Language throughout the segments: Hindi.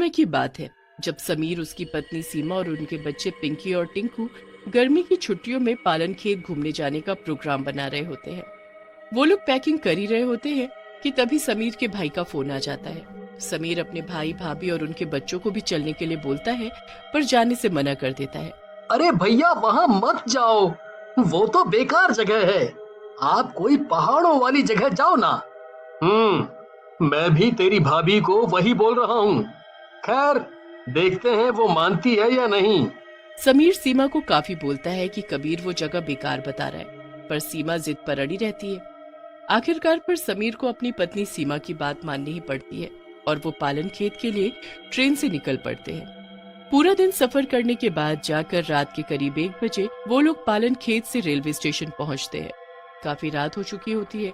समय की बात है जब समीर, उसकी पत्नी सीमा और उनके बच्चे पिंकी और टिंकू गर्मी की छुट्टियों में पालन खेत घूमने जाने का प्रोग्राम बना रहे होते हैं। वो लोग पैकिंग कर ही रहे होते हैं कि तभी समीर के भाई का फोन आ जाता है। समीर अपने भाई, भाभी और उनके बच्चों को भी चलने के लिए बोलता है, पर जाने से मना कर देता है। अरे भैया, वहाँ मत जाओ, वो तो बेकार जगह है। आप कोई पहाड़ों वाली जगह जाओ ना। मैं भी तेरी भाभी को वही बोल रहा हूँ। खैर, देखते हैं वो मानती है या नहीं। समीर सीमा को काफी बोलता है कि कबीर वो जगह बेकार बता रहा है, पर सीमा जिद पर अड़ी रहती है। आखिरकार पर समीर को अपनी पत्नी सीमा की बात माननी ही पड़ती है और वो पालन खेत के लिए ट्रेन से निकल पड़ते हैं। पूरा दिन सफर करने के बाद जाकर रात के करीब 1 बजे वो लोग पालन खेत से रेलवे स्टेशन पहुंचते हैं। काफी रात हो चुकी होती है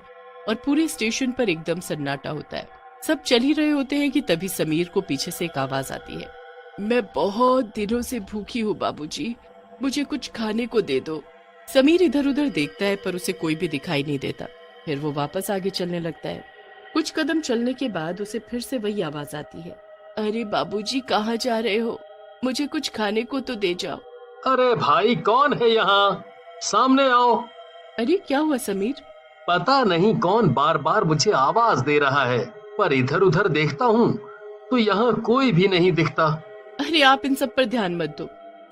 और पूरे स्टेशन पर एकदम सन्नाटा होता है। सब चल ही रहे होते हैं कि तभी समीर को पीछे से एक आवाज आती है। मैं बहुत दिनों से भूखी हूँ बाबूजी, मुझे कुछ खाने को दे दो। समीर इधर उधर देखता है पर उसे कोई भी दिखाई नहीं देता। फिर वो वापस आगे चलने लगता है। कुछ कदम चलने के बाद उसे फिर से वही आवाज आती है। अरे बाबूजी, कहाँ जा रहे हो? मुझे कुछ खाने को तो दे जाओ। अरे भाई, कौन है यहाँ? सामने आओ। अरे क्या हुआ समीर? पता नहीं कौन बार बार मुझे आवाज दे रहा है, पर इधर उधर देखता हूँ तो यहाँ कोई भी नहीं दिखता। अरे आप इन सब पर ध्यान मत दो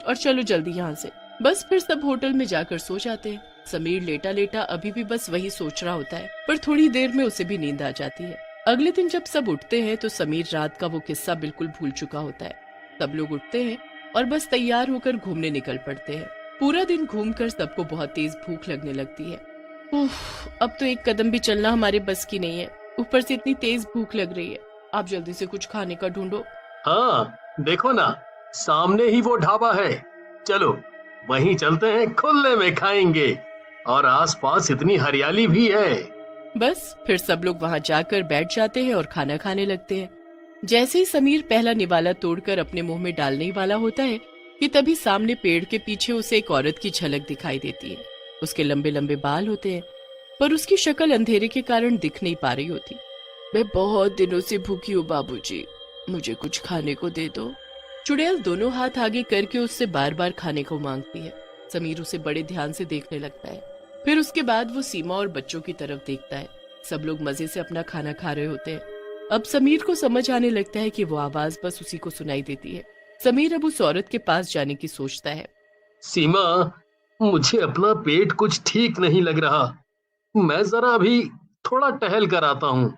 और चलो जल्दी यहाँ से। बस फिर सब होटल में जाकर सो जाते हैं। समीर लेटा लेटा अभी भी बस वही सोच रहा होता है, पर थोड़ी देर में उसे भी नींद आ जाती है। अगले दिन जब सब उठते हैं तो समीर रात का वो किस्सा बिल्कुल भूल चुका होता है। सब लोग उठते हैं और बस तैयार होकर घूमने निकल पड़ते हैं। पूरा दिन घूमकर सबको बहुत तेज भूख लगने लगती है। उफ, अब तो एक कदम भी चलना हमारे बस की नहीं है, ऊपर से इतनी तेज भूख लग रही है। आप जल्दी से कुछ खाने का ढूंढो। हाँ, देखो ना, सामने ही वो ढाबा है। चलो वहीं चलते हैं, खुले में खाएंगे और आसपास इतनी हरियाली भी है। बस फिर सब लोग वहां जाकर बैठ जाते हैं और खाना खाने लगते हैं। जैसे ही समीर पहला निवाला तोड़कर अपने मुंह में डालने ही वाला होता है कि तभी सामने पेड़ के पीछे उसे एक औरत की झलक दिखाई देती है। उसके लंबे लंबे बाल होते हैं, पर उसकी शक्ल अंधेरे के कारण दिख नहीं पा रही होती। मैं बहुत दिनों से भूखी हूँ बाबूजी, मुझे कुछ खाने को दे दो। चुड़ैल दोनों हाथ आगे करके उससे बार बार खाने को मांगती है। समीर उसे बड़े ध्यान से देखने लगता है। फिर उसके बाद वो सीमा और बच्चों की तरफ देखता है। सब लोग मजे से अपना खाना खा रहे होते हैं। अब समीर को समझ आने लगता है कि वो आवाज बस उसी को सुनाई देती है। समीर अब उस औरत के पास जाने की सोचता है। सीमा, मुझे अपना पेट कुछ ठीक नहीं लग रहा, मैं जरा अभी थोड़ा टहल कर आता हूँ।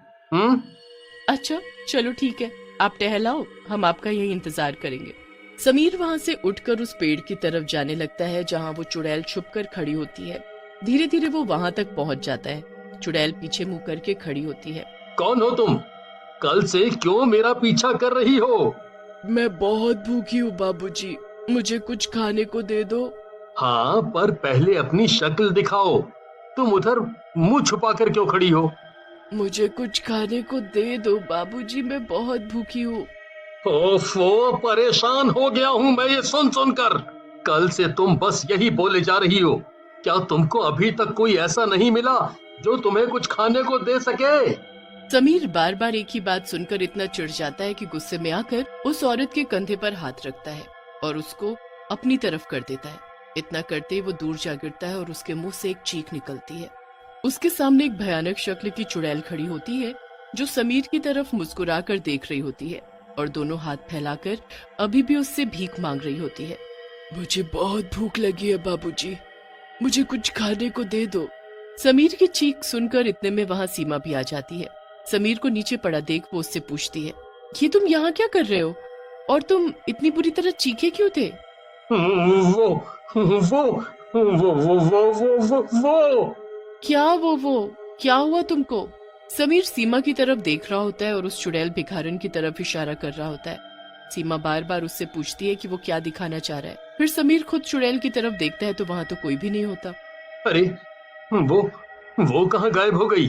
अच्छा चलो ठीक है, आप टहलाओ, हम आपका यही इंतजार करेंगे। समीर वहाँ से उठकर उस पेड़ की तरफ जाने लगता है जहाँ वो चुड़ैल छुपकर खड़ी होती है। धीरे धीरे वो वहाँ तक पहुँच जाता है। चुड़ैल पीछे मुंह करके खड़ी होती है। कौन हो तुम? कल से क्यों मेरा पीछा कर रही हो? मैं बहुत भूखी हूँ बाबूजी, मुझे कुछ खाने को दे दो। हाँ, पर पहले अपनी शक्ल दिखाओ। तुम उधर मुंह छुपा कर क्यों खड़ी हो? मुझे कुछ खाने को दे दो बाबूजी, मैं बहुत भूखी हूँ। ओफो, परेशान हो गया हूँ मैं ये सुन सुनकर। कल से तुम बस यही बोले जा रही हो। क्या तुमको अभी तक कोई ऐसा नहीं मिला जो तुम्हें कुछ खाने को दे सके? समीर बार बार एक ही बात सुनकर इतना चिढ़ जाता है कि गुस्से में आकर उस औरत के कंधे पर हाथ रखता है और उसको अपनी तरफ कर देता है। इतना करते ही वो दूर जा गिरता है और उसके मुंह से एक चीख निकलती है। उसके सामने एक भयानक शक्ल की चुड़ैल खड़ी होती है जो समीर की तरफ मुस्कुराकर देख रही होती है और दोनों हाथ फैलाकर अभी भी उससे भीख मांग रही होती है। मुझे बहुत भूख लगी है बाबूजी, मुझे कुछ खाने को दे दो। समीर की चीख सुनकर इतने में वहाँ सीमा भी आ जाती है। समीर को नीचे पड़ा देख वो उससे पूछती है, ये तुम यहाँ क्या कर रहे हो और तुम इतनी बुरी तरह चीखे क्यों थे? वो वो वो वो क्या वो क्या हुआ तुमको? समीर सीमा की तरफ देख रहा होता है और उस चुड़ैल भिखारन की तरफ इशारा कर रहा होता है। सीमा बार बार उससे पूछती है कि वो क्या दिखाना चाह रहा है। फिर समीर खुद चुड़ैल की तरफ देखता है तो वहाँ तो कोई भी नहीं होता। अरे, वो कहाँ गायब हो गई?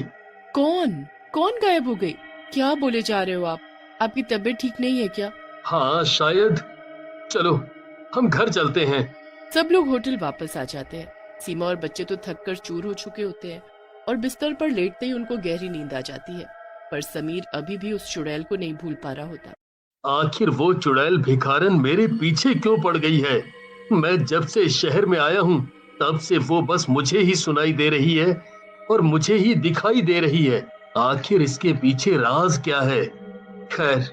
कौन कौन गायब हो गई? क्या बोले जा रहे हो आप? आपकी तबीयत ठीक नहीं है क्या? हाँ शायद। चलो हम घर चलते हैं। सब लोग होटल वापस आ जाते हैं। सीमा और बच्चे तो थक कर चूर हो चुके होते हैं और बिस्तर पर लेटते ही उनको गहरी नींद आ जाती है, पर समीर अभी भी उस चुड़ैल को नहीं भूल पा रहा होता। आखिर वो चुड़ैल भिखारन मेरे पीछे क्यों पड़ गई है? मैं जब से इस शहर में आया हूँ तब से वो बस मुझे ही सुनाई दे रही है और मुझे ही दिखाई दे रही है। आखिर इसके पीछे राज क्या है? खैर,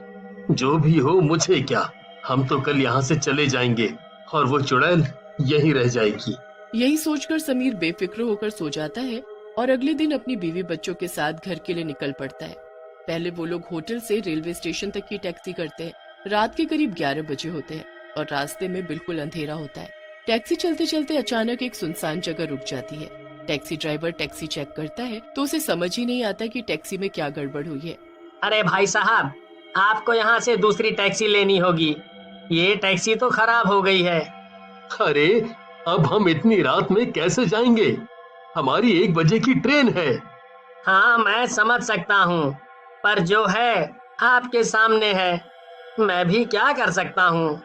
जो भी हो मुझे क्या, हम तो कल यहाँ से चले जाएंगे और वो चुड़ैल यहीं रह जाएगी। यही सोचकर समीर बेफिक्र होकर सो जाता है और अगले दिन अपनी बीवी बच्चों के साथ घर के लिए निकल पड़ता है। पहले वो लोग होटल से रेलवे स्टेशन तक की टैक्सी करते हैं। रात के करीब 11 बजे होते हैं और रास्ते में बिल्कुल अंधेरा होता है। टैक्सी चलते चलते अचानक एक सुनसान जगह रुक जाती है। टैक्सी ड्राइवर टैक्सी चेक करता है तो उसे समझ ही नहीं आता कि टैक्सी में क्या गड़बड़ हुई है। अरे भाई साहब, आपको यहाँ से दूसरी टैक्सी लेनी होगी, ये टैक्सी तो खराब हो गई है। अरे, अब हम इतनी रात में कैसे जाएंगे? हमारी 1 बजे की ट्रेन है। हाँ, मैं समझ सकता हूँ, पर जो है आपके सामने है, मैं भी क्या कर सकता हूँ।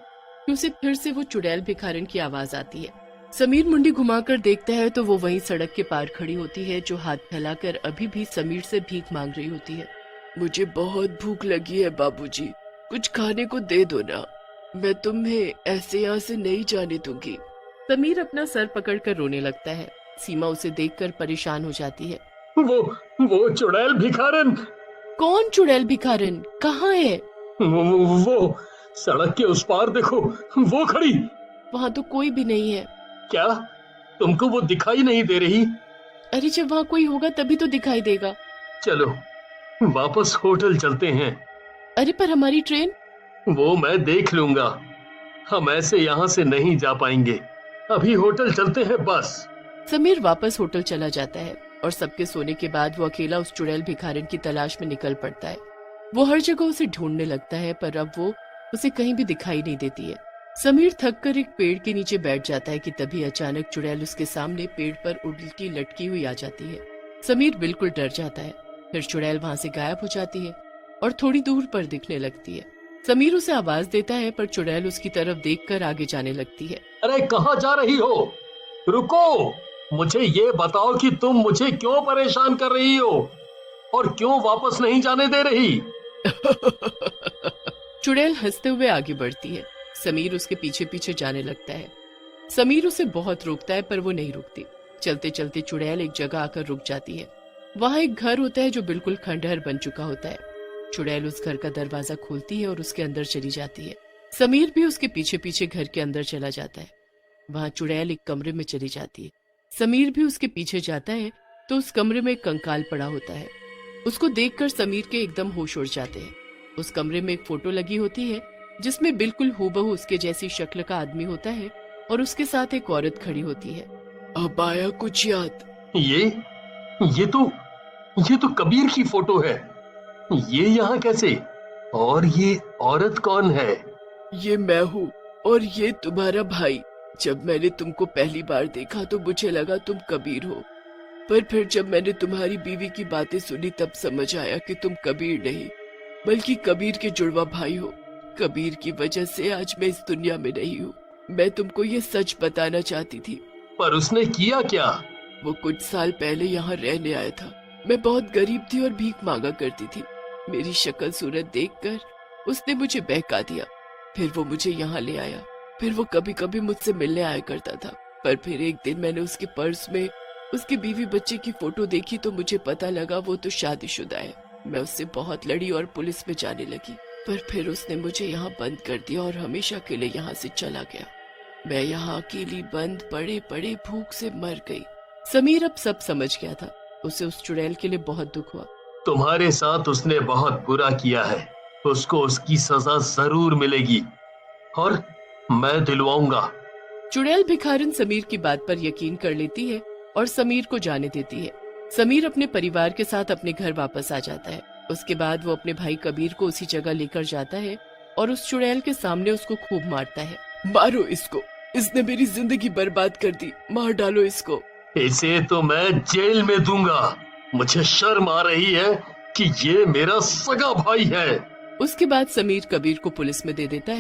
उसे फिर से वो चुड़ैल भिखारन की आवाज आती है। समीर मुंडी घुमाकर देखता है तो वो वहीं सड़क के पार खड़ी होती है, जो हाथ फैलाकर अभी भी समीर से भीख मांग रही होती है। मुझे बहुत भूख लगी है बाबूजी, कुछ खाने को दे दो ना, मैं तुम्हें ऐसे यहाँ से नहीं जाने दूंगी। समीर अपना सर पकड़कर रोने लगता है। सीमा उसे देखकर परेशान हो जाती है। वो चुड़ैल भिखारन। कौन चुड़ैल भिखारन? कहाँ है? वो सड़क के उस पार देखो, वो खड़ी। वहाँ तो कोई भी नहीं है। क्या तुमको वो दिखाई नहीं दे रही? अरे जब वहाँ कोई होगा तभी तो दिखाई देगा। चलो वापस होटल चलते हैं। अरे पर हमारी ट्रेन? वो मैं देख लूंगा, हम ऐसे यहाँ से नहीं जा पाएंगे। अभी होटल चलते हैं बस। समीर वापस होटल चला जाता है और सबके सोने के बाद वो अकेला उस चुड़ैल भिखारन की तलाश में निकल पड़ता है। वो हर जगह उसे ढूंढने लगता है पर अब वो उसे कहीं भी दिखाई नहीं देती है। समीर थककर एक पेड़ के नीचे बैठ जाता है कि तभी अचानक चुड़ैल उसके सामने पेड़ पर उल्टी लटकी हुई आ जाती है। समीर बिल्कुल डर जाता है। फिर चुड़ैल वहां से गायब हो जाती है और थोड़ी दूर पर दिखने लगती है। समीर उसे आवाज देता है पर चुड़ैल उसकी तरफ देखकर आगे जाने लगती है। अरे कहाँ जा रही हो? रुको, मुझे ये बताओ कि तुम मुझे क्यों परेशान कर रही हो और क्यों वापस नहीं जाने दे रही? चुड़ैल हंसते हुए आगे बढ़ती है। समीर उसके पीछे पीछे जाने लगता है। समीर उसे बहुत रोकता है पर वो नहीं रुकती। चलते चलते चुड़ैल एक जगह आकर रुक जाती है। वहाँ एक घर होता है जो बिल्कुल खंडहर बन चुका होता है। चुड़ैल उस घर का दरवाजा खोलती है और उसके अंदर चली जाती है। समीर भी उसके पीछे पीछे घर के अंदर चला जाता है। वहाँ चुड़ैल एक कमरे में चली जाती है। समीर भी उसके पीछे जाता है तो उस कमरे में एक कंकाल पड़ा होता है। उसको देखकर समीर के एकदम होश उड़ जाते हैं। उस कमरे में एक फोटो लगी होती है जिसमें बिल्कुल हूबहू उसके जैसी शक्ल का आदमी होता है और उसके साथ एक औरत खड़ी होती है। अब आया कुछ याद? ये तो कबीर की फोटो है। ये यहाँ कैसे? और ये औरत कौन है? ये मैं हूँ और ये तुम्हारा भाई। जब मैंने तुमको पहली बार देखा तो मुझे लगा तुम कबीर हो, पर फिर जब मैंने तुम्हारी बीवी की बातें सुनी तब समझ आया कि तुम कबीर नहीं बल्कि कबीर के जुड़वा भाई हो। कबीर की वजह से आज मैं इस दुनिया में नहीं हूँ। मैं तुमको ये सच बताना चाहती थी। पर उसने किया क्या? वो कुछ साल पहले यहाँ रहने आया था। मैं बहुत गरीब थी और भीख मांगा करती थी। मेरी शक्ल सूरत देखकर उसने मुझे बहका दिया। फिर वो मुझे यहाँ ले आया। फिर वो कभी कभी मुझसे मिलने आया करता था। पर फिर एक दिन मैंने उसके पर्स में उसकी बीवी बच्चे की फोटो देखी तो मुझे पता लगा वो तो शादीशुदा है। मैं उससे बहुत लड़ी और पुलिस में जाने लगी, पर फिर उसने मुझे यहाँ बंद कर दिया और हमेशा के लिए यहाँ से चला गया। मैं यहाँ अकेली बंद पड़े पड़े भूख से मर गई। समीर अब सब समझ गया था। उसे उस चुड़ैल के लिए बहुत दुख हुआ। तुम्हारे साथ उसने बहुत बुरा किया है, उसको उसकी सजा जरूर मिलेगी और मैं दिलवाऊंगा। चुड़ैल भिखारन समीर की बात पर यकीन कर लेती है और समीर को जाने देती है। समीर अपने परिवार के साथ अपने घर वापस आ जाता है। उसके बाद वो अपने भाई कबीर को उसी जगह लेकर जाता है और उस चुड़ैल के सामने उसको खूब मारता है। मारो इसको, इसने मेरी जिंदगी बर्बाद कर दी, मार डालो इसको। इसे तो मैं जेल में दूंगा। मुझे शर्म आ रही है कि ये मेरा सगा भाई है। उसके बाद समीर कबीर को पुलिस में दे देता है।